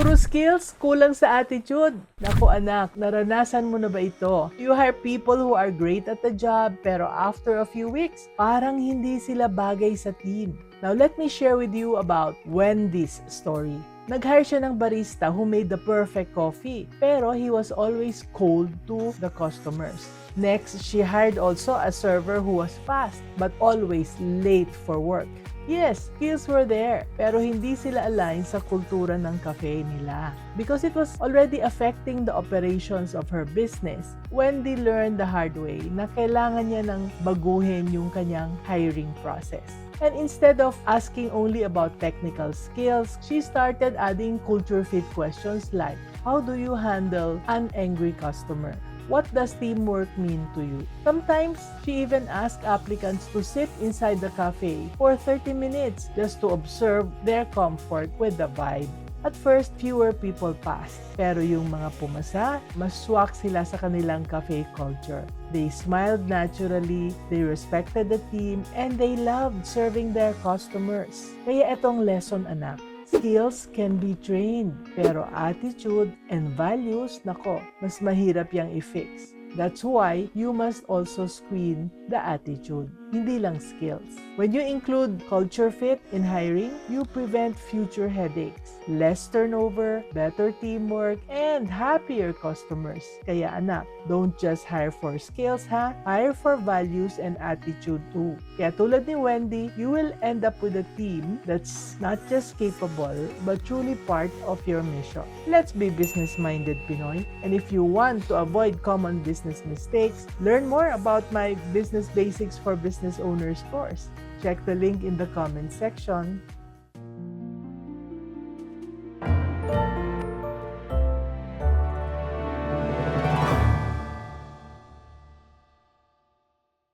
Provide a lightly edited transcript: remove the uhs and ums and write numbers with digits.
Puro skills, kulang sa attitude. Naku anak, naranasan mo na ba ito? You hire people who are great at the job, pero after a few weeks, parang hindi sila bagay sa team. Now let me share with you about Wendy's story. Nag-hire siya ng barista who made the perfect coffee, pero he was always cold to the customers. Next, she hired also a server who was fast, but always late for work. Yes, skills were there, pero hindi sila align sa kultura ng cafe nila. Because it was already affecting the operations of her business, Wendy learned the hard way na kailangan niya nang baguhin yung kanyang hiring process. And instead of asking only about technical skills, she started adding culture fit questions like, how do you handle an angry customer? What does teamwork mean to you? Sometimes, she even asked applicants to sit inside the cafe for 30 minutes just to observe their comfort with the vibe. At first, fewer people passed. Pero yung mga pumasa, mas swak sila sa kanilang cafe culture. They smiled naturally, they respected the team, and they loved serving their customers. Kaya etong lesson anak, skills can be trained, pero attitude and values, nako, mas mahirap yang i-fix. That's why you must also screen the attitude, hindi lang skills. When you include culture fit in hiring, you prevent future headaches, less turnover, better teamwork, and happier customers. Kaya anak, don't just hire for skills ha, hire for values and attitude too. Kaya tulad ni Wendy, you will end up with a team that's not just capable, but truly part of your mission. Let's be business-minded, Pinoy. And if you want to avoid common business mistakes, learn more about my Business Basics for Business Owners course. Check the link in the comment section.